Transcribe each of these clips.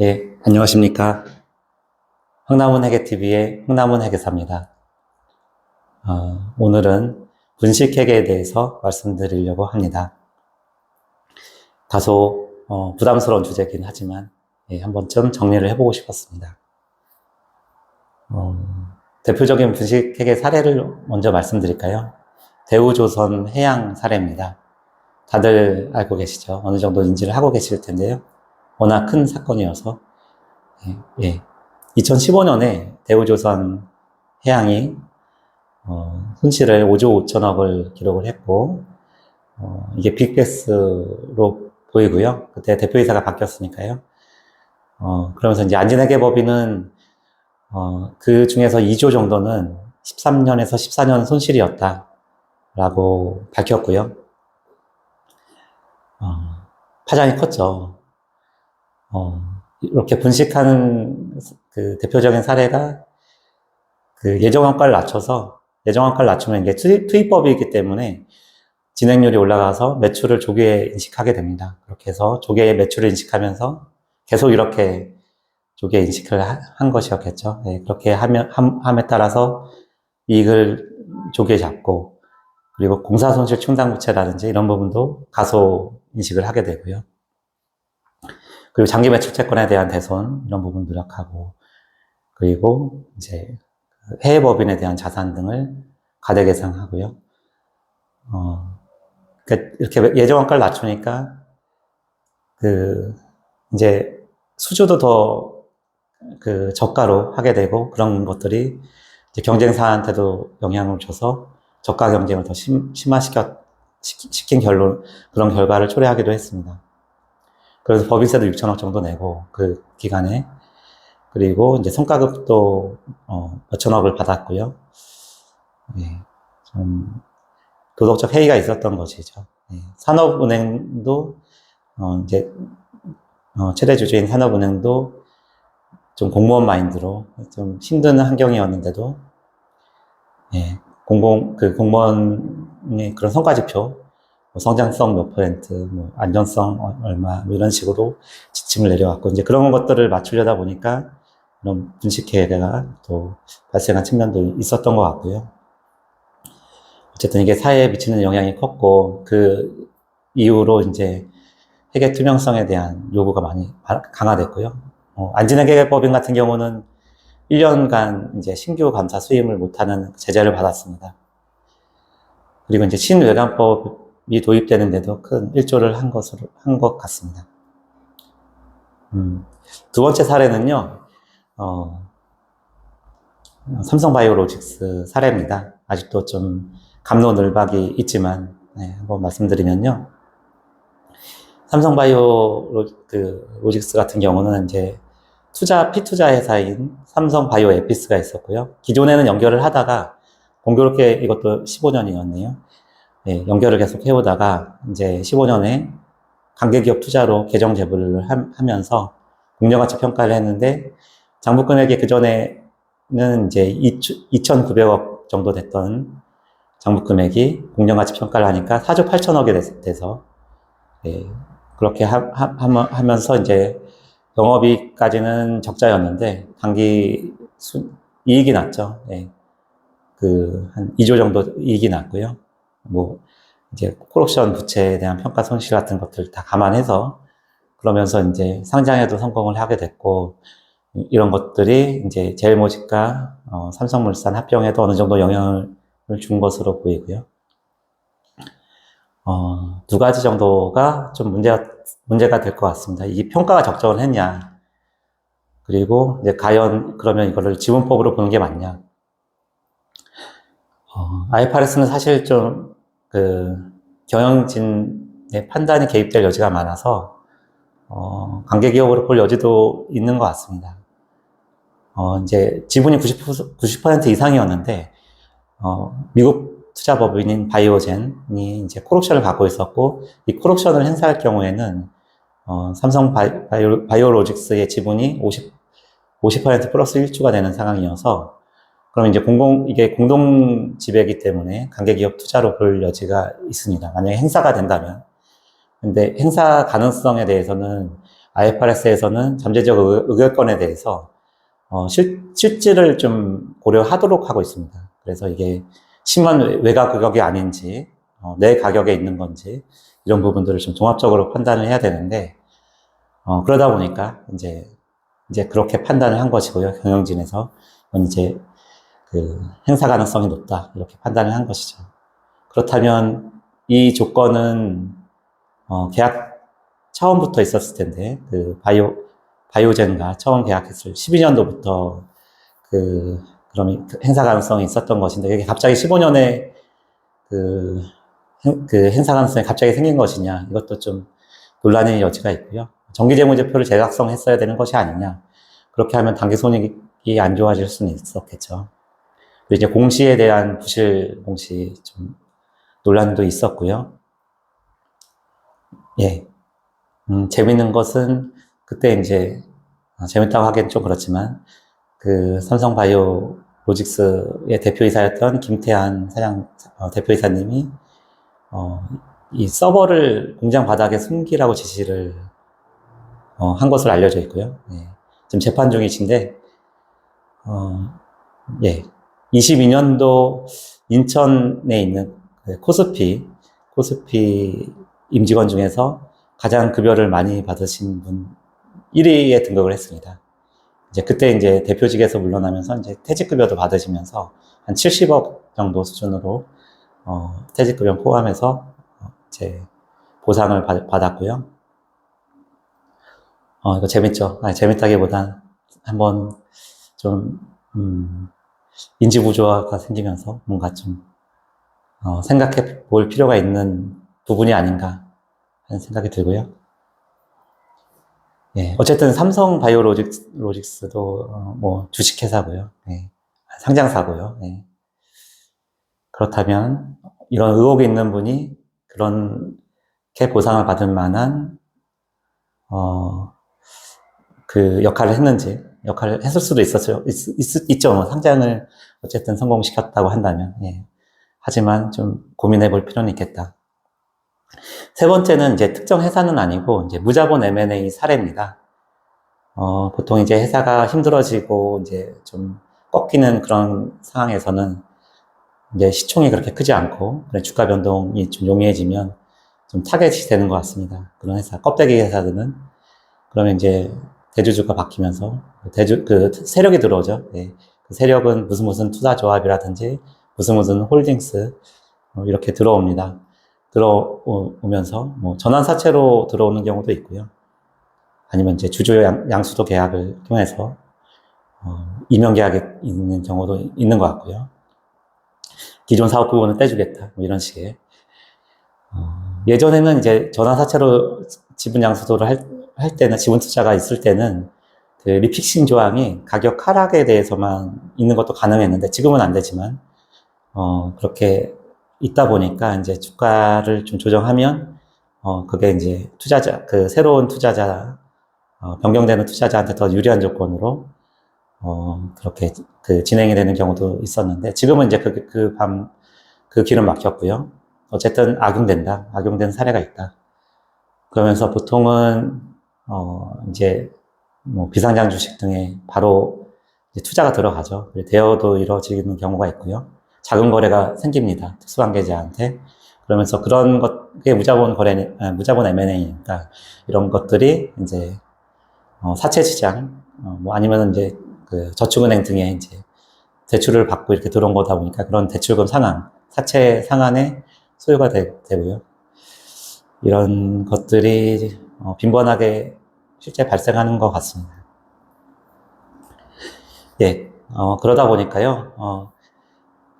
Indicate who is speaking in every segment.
Speaker 1: 예, 안녕하십니까. 흥남은 회계TV의 흥남은 회계사입니다. 오늘은 분식회계에 대해서 말씀드리려고 합니다. 다소 부담스러운 주제이긴 하지만 한 번쯤 정리를 해보고 싶었습니다. 대표적인 분식회계 사례를 먼저 말씀드릴까요? 대우조선 해양 사례입니다. 다들 알고 계시죠? 어느 정도 인지를 하고 계실 텐데요. 워낙 큰 사건이어서 2015년에 대우조선 해양이 손실을 5조 5천억을 기록을 했고, 이게 빅베스로 보이고요. 그때 대표이사가 바뀌었으니까요. 그러면서 이제 안진회계법인은, 그 중에서 2조 정도는 13년에서 14년 손실이었다라고 밝혔고요. 파장이 컸죠. 이렇게 분식하는 그 대표적인 사례가 그 예정원가를 낮추면 이게 투입법이기 때문에 진행률이 올라가서 매출을 조기에 인식하게 됩니다. 그렇게 해서 조기에 매출을 인식하면서 계속 이렇게 조기에 인식을 한 것이었겠죠. 네, 그렇게 함에 따라서 이익을 조기에 잡고, 그리고 공사손실 충당부채라든지 이런 부분도 가소 인식을 하게 되고요. 그리고 장기 매출 채권에 대한 대손, 이런 부분 누락하고, 그리고 이제 해외 법인에 대한 자산 등을 과대계상하고요. 이렇게 예정원가를 낮추니까 이제 수주도 더 저가로 하게 되고, 그런 것들이 이제 경쟁사한테도 영향을 줘서 저가 경쟁을 더 시킨 그런 결과를 초래하기도 했습니다. 그래서 법인세도 6천억 정도 내고, 그 기간에. 그리고 이제 성과급도 몇천억을 받았고요. 좀 도덕적 해이가 있었던 것이죠. 산업은행도 이제 최대 주주인 산업은행도 좀 공무원 마인드로 좀 힘든 환경이었는데도 공무원의 그런 성과지표, 성장성 몇 %, 안전성 얼마, 이런 식으로 지침을 내려왔고, 이제 그런 것들을 맞추려다 보니까 그런 분식회계가 또 발생한 측면도 있었던 것 같고요. 어쨌든 이게 사회에 미치는 영향이 컸고, 그 이후로 이제 회계 투명성에 대한 요구가 많이 강화됐고요. 안진회계법인 같은 경우는 1년간 이제 신규 감사 수임을 못하는 제재를 받았습니다. 그리고 이제 신외관법이 도입되는데도 큰 일조를 한 것 같습니다. 두 번째 사례는요, 삼성바이오로직스 사례입니다. 아직도 좀 갑론을박이 있지만, 한번 말씀드리면요. 삼성바이오로직스 같은 경우는 이제 피투자 회사인 삼성바이오에피스가 있었고요. 기존에는 연결을 하다가 공교롭게 이것도 15년이었네요. 연결을 계속 해오다가 이제 15년에 관계기업 투자로 계정 제보를 하면서 공정가치 평가를 했는데, 장부금액이 그전에는 이제 2,900억 정도 됐던 장부금액이 공정가치 평가를 하니까 4조 8천억이 돼서, 그렇게 하면서 이제 영업이익까지는 적자였는데 이익이 났죠. 한 2조 정도 이익이 났고요. 이제 콜옵션 부채에 대한 평가 손실 같은 것들 다 감안해서, 그러면서 이제 상장에도 성공을 하게 됐고, 이런 것들이 이제 제일모직과 삼성물산 합병에도 어느 정도 영향을 준 것으로 보이고요. 두 가지 정도가 좀 문제가 될 것 같습니다. 이 평가가 적정했냐, 그리고 이제 과연 그러면 이거를 지분법으로 보는 게 맞냐. IFRS는 사실 좀 경영진의 판단이 개입될 여지가 많아서 관계기업으로 볼 여지도 있는 것 같습니다. 이제 지분이 90% 이상이었는데, 미국 투자법인인 바이오젠이 이제 콜옵션을 갖고 있었고, 이 콜옵션을 행사할 경우에는, 삼성 바이오로직스의 지분이 50% 플러스 1주가 되는 상황이어서, 그럼 이제 이게 공동 지배이기 때문에 관계기업 투자로 볼 여지가 있습니다. 만약에 행사가 된다면. 근데 행사 가능성에 대해서는 IFRS에서는 잠재적 의결권에 대해서 실질을 좀 고려하도록 하고 있습니다. 그래서 이게 심한 외과 가격이 아닌지, 내 가격에 있는 건지, 이런 부분들을 좀 종합적으로 판단을 해야 되는데, 그러다 보니까 이제 그렇게 판단을 한 것이고요. 경영진에서. 이건 이제 그 행사 가능성이 높다. 이렇게 판단을 한 것이죠. 그렇다면 이 조건은, 계약 처음부터 있었을 텐데, 그 바이오젠과 처음 계약했을 12년도부터 그럼 행사 가능성이 있었던 것인데, 이게 갑자기 15년에 그 행사 가능성이 갑자기 생긴 것이냐, 이것도 좀 논란의 여지가 있고요. 정기재무제표를 제작성했어야 되는 것이 아니냐, 그렇게 하면 당기손익이 안 좋아질 수는 있었겠죠. 그리고 이제 공시에 대한 부실 공시 좀 논란도 있었고요. 예. 재밌는 것은 그때 이제 재밌다고 하기엔 좀 그렇지만 그 삼성바이오 로직스의 대표이사였던 김태한 대표이사님이 이 서버를 공장 바닥에 숨기라고 지시를 한 것으로 알려져 있고요. 예. 지금 재판 중이신데 예. 22년도 인천에 있는 코스피 임직원 중에서 가장 급여를 많이 받으신 분 1위에 등극을 했습니다. 이제 그때 이제 대표직에서 물러나면서 이제 퇴직급여도 받으시면서 한 70억 정도 수준으로 퇴직급여 포함해서 이제 보상을 받았고요. 이거 재밌죠? 아니, 재밌다기보단 한번 좀 인지부조화가 생기면서 뭔가 좀 생각해 볼 필요가 있는 부분이 아닌가 하는 생각이 들고요. 예, 어쨌든 삼성 바이오로직스도 뭐 주식회사고요. 예, 상장사고요. 예. 그렇다면 이런 의혹이 있는 분이 그렇게 보상을 받을 만한 그 역할을 했을 수도 있죠. 뭐 상장을 어쨌든 성공시켰다고 한다면. 예. 하지만 좀 고민해 볼 필요는 있겠다. 세 번째는 이제 특정 회사는 아니고 이제 무자본 M&A 사례입니다. 보통 이제 회사가 힘들어지고 이제 좀 꺾이는 그런 상황에서는 이제 시총이 그렇게 크지 않고 그런 주가 변동이 좀 용이해지면 좀 타겟이 되는 것 같습니다. 그런 회사, 껍데기 회사들은 그러면 이제 대주주가 바뀌면서 그 세력이 들어오죠. 네. 그 세력은 무슨 투자 조합이라든지 무슨 홀딩스 이렇게 들어옵니다. 들어오면서 뭐 전환사채로 들어오는 경우도 있고요. 아니면 이제 주주 양수도 계약을 통해서 임용 계약이 있는 경우도 있는 것 같고요. 기존 사업 부분은 떼주겠다, 뭐 이런 식의. 예전에는 이제 전환사채로 지분 양수도를 할 때는, 지분 투자가 있을 때는 그 리픽싱 조항이 가격 하락에 대해서만 있는 것도 가능했는데 지금은 안 되지만 그렇게 있다 보니까 이제 주가를 좀 조정하면 그게 이제 그 새로운 투자자, 변경되는 투자자한테 더 유리한 조건으로 그렇게 진행이 되는 경우도 있었는데 지금은 이제 그 길은 막혔고요. 어쨌든 악용된 사례가 있다. 그러면서 보통은 이제 뭐 비상장 주식 등에 바로 투자가 들어가죠. 대여도 이루어지는 경우가 있고요. 작은 거래가 생깁니다. 특수관계자한테. 그러면서 그런 것게 무자본 M&A니까 이런 것들이 이제 사채 시장, 뭐 아니면 이제 그 저축은행 등에 이제 대출을 받고 이렇게 들어온 거다 보니까 그런 대출금 상환, 사채 상환에 소요가 되고요. 이런 것들이 빈번하게 실제 발생하는 것 같습니다. 예, 그러다 보니까요,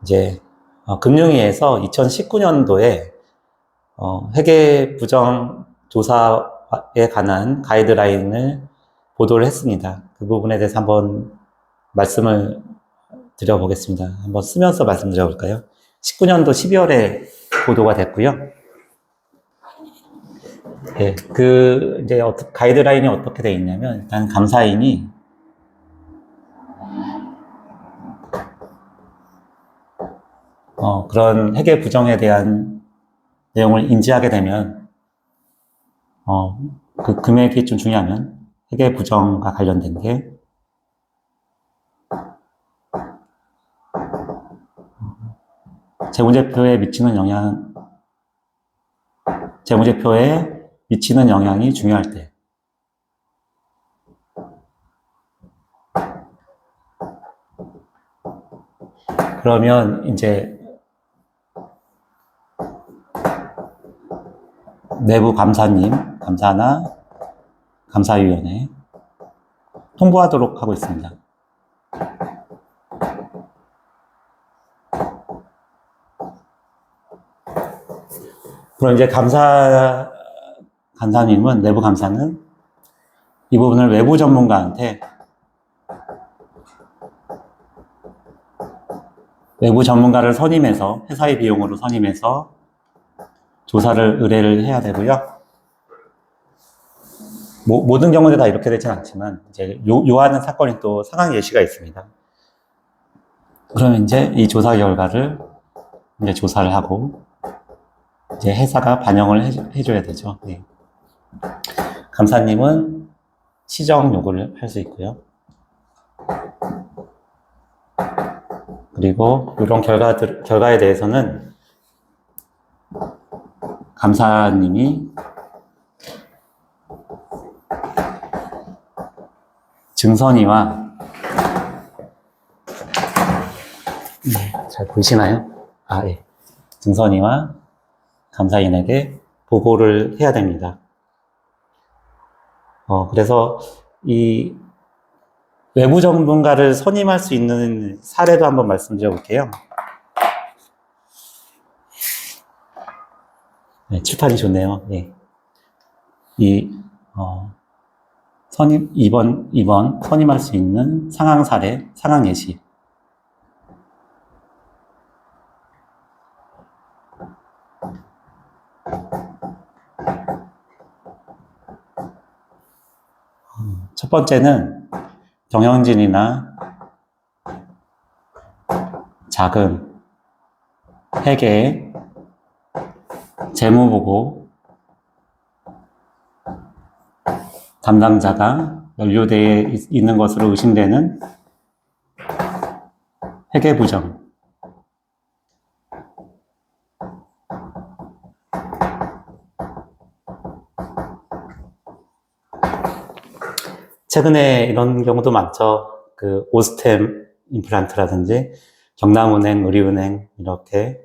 Speaker 1: 이제 금융위에서 2019년도에 회계 부정 조사에 관한 가이드라인을 보도를 했습니다. 그 부분에 대해서 한번 말씀을 드려보겠습니다. 한번 쓰면서 말씀드려볼까요? 19년도 12월에 보도가 됐고요. 예, 이제 가이드라인이 어떻게 되어 있냐면, 일단 감사인이 그런 회계 부정에 대한 내용을 인지하게 되면 그 금액이 좀 중요하면 회계 부정과 관련된 게 재무제표에 미치는 영향이 중요할 때. 그러면 이제 내부 감사나 감사위원회 통보하도록 하고 있습니다. 그럼 이제 내부 감사는 이 부분을 외부 전문가한테 외부 전문가를 선임해서 회사의 비용으로 선임해서 조사를 의뢰를 해야 되고요. 모든 경우에 다 이렇게 되진 않지만 이제 요하는 사건이 또 상황 예시가 있습니다. 그러면 이제 이 조사 결과를 이제 조사를 하고 이제 회사가 반영을 해줘야 되죠. 네. 감사님은 시정 요구를 할 수 있고요. 그리고 이런 결과에 대해서는 감사님이 증선이와 잘 보이시나요? 예. 증선이와 감사인에게 보고를 해야 됩니다. 그래서 이 외부 전문가를 선임할 수 있는 사례도 한번 말씀드려 볼게요. 네, 칠판이 좋네요. 네. 이번 선임할 수 있는 상황 사례, 상황 예시. 첫 번째는 경영진이나 자금, 회계, 재무보고 담당자가 연루되어 있는 것으로 의심되는 회계 부정. 최근에 이런 경우도 많죠. 그 오스템 임플란트라든지 경남은행, 우리은행 이렇게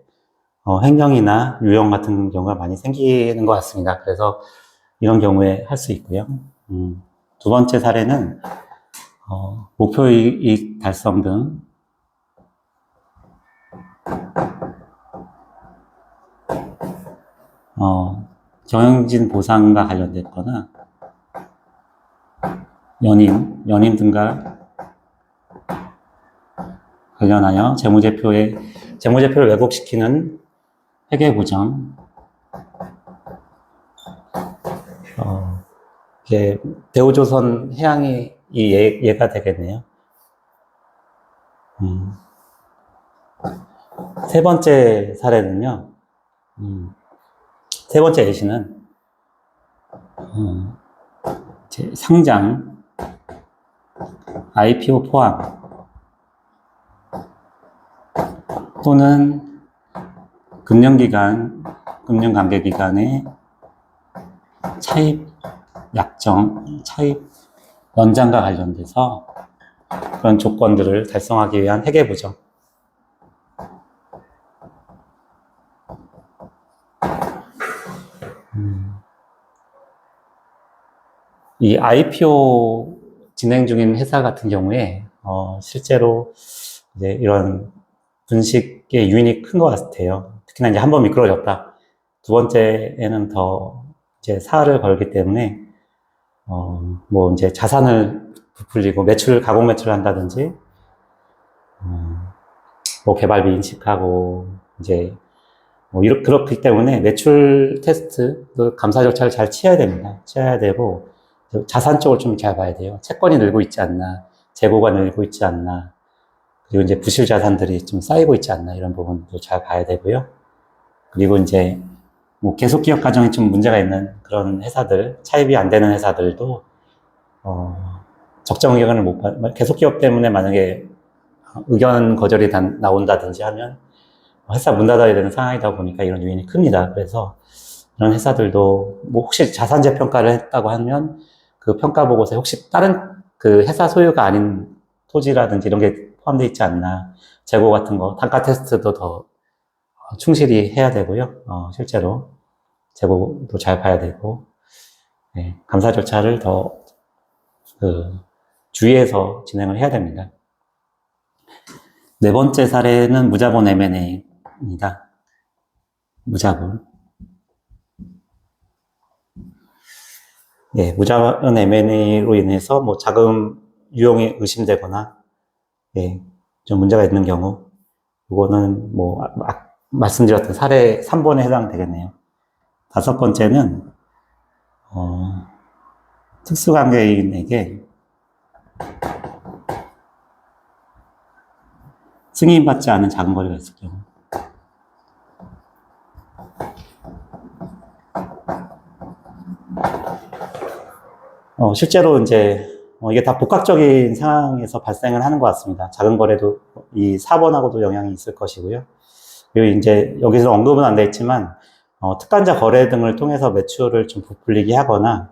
Speaker 1: 횡령이나 유용 같은 경우가 많이 생기는 것 같습니다. 그래서 이런 경우에 할 수 있고요. 두 번째 사례는 목표이익 달성 등 경영진 보상과 관련됐거나 연임 등과 관련하여 재무제표를 왜곡시키는 회계부정, 이게 대우조선 해양이 예가 되겠네요. 세 번째 사례는요, 세 번째 예시는, 상장, IPO 포함, 또는 금융관계기관의 차입 연장과 관련돼서 그런 조건들을 달성하기 위한 회계부정. 이 IPO 진행 중인 회사 같은 경우에 실제로 이제 이런 분식의 유인이 큰 것 같아요. 특히나 이제 한번 미끄러졌다. 두 번째에는 더 이제 사활을 걸기 때문에 뭐 이제 자산을 부풀리고 가공 매출을 한다든지 뭐 개발비 인식하고 이제 그렇기 때문에 매출 테스트, 감사 절차를 잘 치어야 됩니다. 치어야 되고 자산 쪽을 좀 잘 봐야 돼요. 채권이 늘고 있지 않나, 재고가 늘고 있지 않나, 그리고 이제 부실 자산들이 좀 쌓이고 있지 않나 이런 부분도 잘 봐야 되고요. 그리고 이제 뭐 계속 기업 과정이 좀 문제가 있는 그런 회사들, 차입이 안 되는 회사들도 적정 의견을 계속 기업 때문에 만약에 의견 거절이 나온다든지 하면 회사 문 닫아야 되는 상황이다 보니까 이런 요인이 큽니다. 그래서 이런 회사들도 뭐 혹시 자산 재평가를 했다고 하면 그 평가 보고서에 혹시 다른 그 회사 소유가 아닌 토지라든지 이런 게 포함되어 있지 않나, 재고 같은 거, 단가 테스트도 더 충실히 해야 되고요. 실제로 재고도 잘 봐야 되고, 네, 감사 절차를 더 주의해서 진행을 해야 됩니다. 네 번째 사례는 무자본 M&A입니다. 무자본. 예, 무자본 M&A로 인해서 뭐 자금 유용이 의심되거나, 예, 좀 문제가 있는 경우, 이거는 뭐, 말씀드렸던 사례 3번에 해당되겠네요. 다섯 번째는, 특수관계인에게 승인받지 않은 작은 거래가 있을 경우. 실제로 이제, 이게 다 복합적인 상황에서 발생을 하는 것 같습니다. 작은 거래도 이 4번하고도 영향이 있을 것이고요. 그리고 이제 여기서 언급은 안 돼 있지만, 특간자 거래 등을 통해서 매출을 좀 부풀리게 하거나,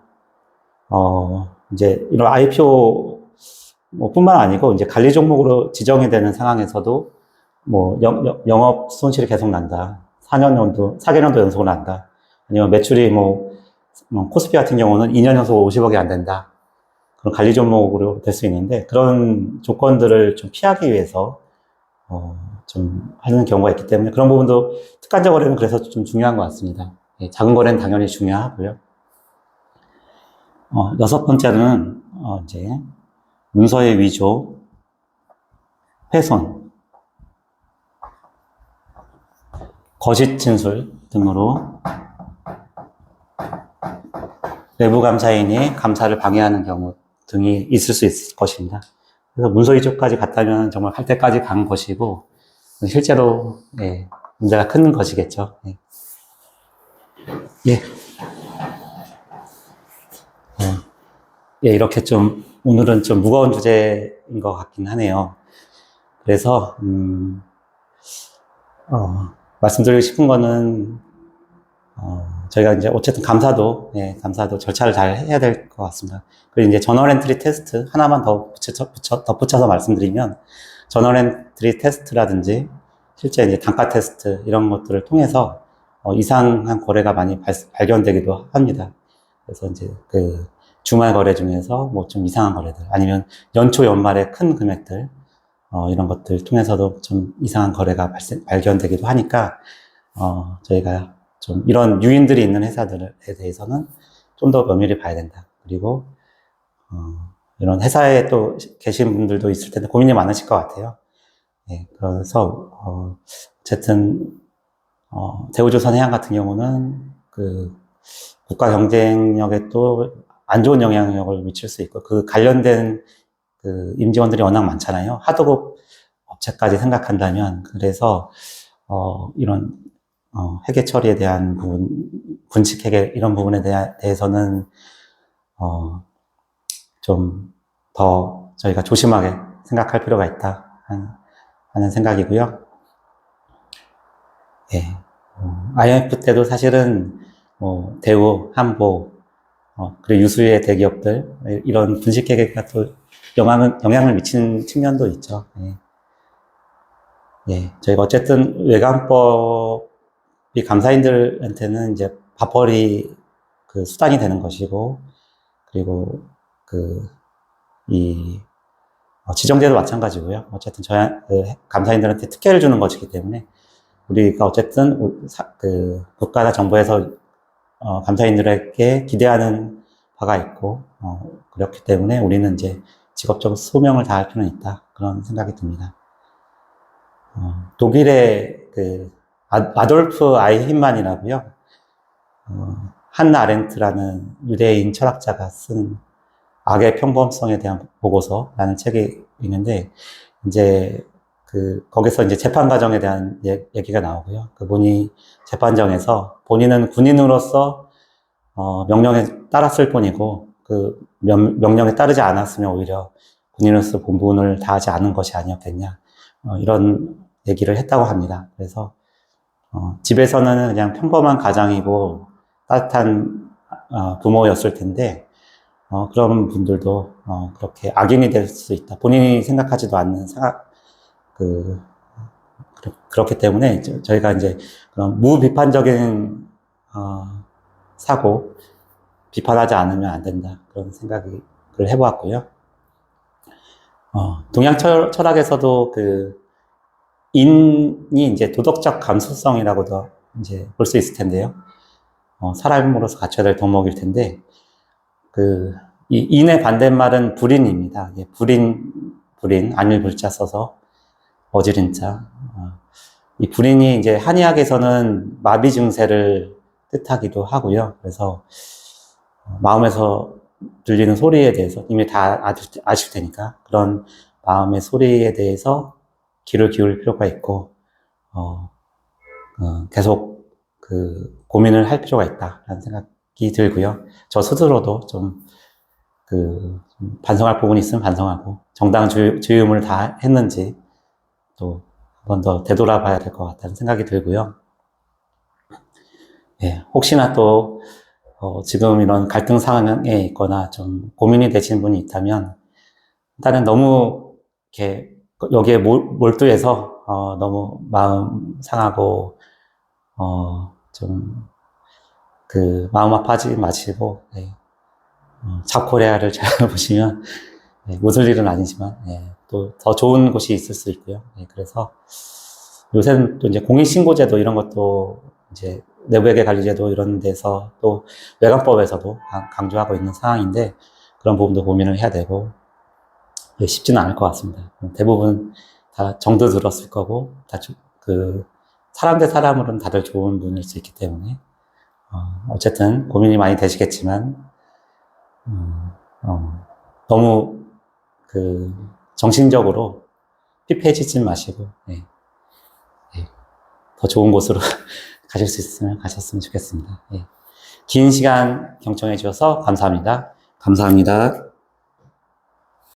Speaker 1: 이제 이런 IPO 뿐만 아니고 이제 관리 종목으로 지정이 되는 상황에서도 뭐 영업 손실이 계속 난다. 4개년도 연속으로 난다. 아니면 매출이 코스피 같은 경우는 2년 연속 50억이 안 된다. 그런 관리 종목으로 될 수 있는데 그런 조건들을 좀 피하기 위해서 좀 하는 경우가 있기 때문에 그런 부분도 특간자 거래는 그래서 좀 중요한 것 같습니다. 예, 작은 거래는 당연히 중요하고요. 여섯 번째는 이제 문서의 위조, 훼손, 거짓 진술 등으로 외부 감사인이 감사를 방해하는 경우 등이 있을 수 있을 것입니다. 그래서 문서 위조까지 갔다면 정말 할 때까지 간 것이고 실제로 예, 문제가 큰 것이겠죠. 예. 예. 예, 이렇게 좀 오늘은 좀 무거운 주제인 것 같긴 하네요. 그래서 말씀드리고 싶은 거는 저희가 이제 어쨌든 감사도 절차를 잘 해야 될 것 같습니다. 그리고 이제 저널 엔트리 테스트 하나만 더 덧붙여서 말씀드리면 저널 엔트리 테스트라든지 실제 이제 단가 테스트 이런 것들을 통해서 이상한 거래가 많이 발견되기도 합니다. 그래서 이제 그 주말 거래 중에서 뭐 좀 이상한 거래들 아니면 연초 연말에 큰 금액들 이런 것들 통해서도 좀 이상한 거래가 발견되기도 하니까 저희가 좀 이런 유인들이 있는 회사들에 대해서는 좀 더 면밀히 봐야 된다. 그리고 이런 회사에 또 계신 분들도 있을 텐데 고민이 많으실 것 같아요. 예, 그래서 어쨌든 대우조선해양 같은 경우는 그 국가 경쟁력에 또 안 좋은 영향력을 미칠 수 있고 그 관련된 그 임직원들이 워낙 많잖아요. 하도급 업체까지 생각한다면 그래서 이런 회계 처리에 대한 부분, 분식 회계 이런 부분에 대해서는 좀 더 저희가 조심하게 생각할 필요가 있다 하는 생각이고요. 예, IMF 때도 사실은 대우, 한보 그리고 유수의 대기업들 이런 분식 회계가 또 영향을 미치는 측면도 있죠. 예. 예, 저희가 어쨌든 외관법이 감사인들한테는 이제 밥벌이 그 수단이 되는 것이고, 그리고 지정제도 마찬가지고요. 어쨌든 감사인들한테 특혜를 주는 것이기 때문에, 우리가 어쨌든 국가나 정부에서 감사인들에게 기대하는 바가 있고, 그렇기 때문에 우리는 이제 직업적 소명을 다할 필요는 있다. 그런 생각이 듭니다. 독일의 아돌프 아이힌만이라고요. 한나 아렌트라는 유대인 철학자가 쓴 악의 평범성에 대한 보고서라는 책이 있는데, 이제 거기서 이제 재판 과정에 대한 얘기가 나오고요. 그분이 재판정에서 본인은 군인으로서, 명령에 따랐을 뿐이고, 명령에 따르지 않았으면 오히려 군인으로서 본분을 다하지 않은 것이 아니었겠냐. 이런 얘기를 했다고 합니다. 그래서, 집에서는 그냥 평범한 가장이고 따뜻한, 부모였을 텐데, 그런 분들도, 그렇게 악인이 될 수 있다. 본인이 생각하지도 않는 그렇기 때문에 저희가 이제 그런 무비판적인, 사고, 비판하지 않으면 안 된다. 그런 생각을 해보았고요. 동양 철학에서도 인이 이제 도덕적 감수성이라고도 이제 볼 수 있을 텐데요. 사람으로서 갖춰야 될 덕목일 텐데, 이 인의 반대말은 불인입니다. 불인, 안일불자 써서 어지른자. 이 불인이 이제 한의학에서는 마비 증세를 뜻하기도 하고요. 그래서 마음에서 들리는 소리에 대해서 이미 다 아실 테니까 그런 마음의 소리에 대해서 귀를 기울일 필요가 있고, 계속 고민을 할 필요가 있다라는 생각이 들고요. 저 스스로도 좀 반성할 부분이 있으면 반성하고, 정당 주임을 다 했는지 또 한 번 더 되돌아봐야 될 것 같다는 생각이 들고요. 예, 혹시나 또, 지금 이런 갈등 상황에 있거나 좀 고민이 되시는 분이 있다면, 일단은 너무 이렇게 여기에 몰두해서, 너무 마음 상하고, 좀, 마음 아파하지 마시고, 네. 잡코리아를 잘 보시면, 네, 웃을 일은 아니지만, 네, 또 더 좋은 곳이 있을 수 있고요. 네, 그래서 요새는 또 이제 공인신고제도 이런 것도 이제 내부회계관리제도 이런 데서 또 외관법에서도 강조하고 있는 상황인데, 그런 부분도 고민을 해야 되고, 쉽지는 않을 것 같습니다. 대부분 다 정도 들었을 거고, 사람 대 사람으로는 다들 좋은 분일 수 있기 때문에, 어쨌든 고민이 많이 되시겠지만, 너무 정신적으로 피폐해지지 마시고, 네. 네. 더 좋은 곳으로 가실 수 있으면 가셨으면 좋겠습니다. 네. 긴 시간 경청해 주셔서 감사합니다. 감사합니다.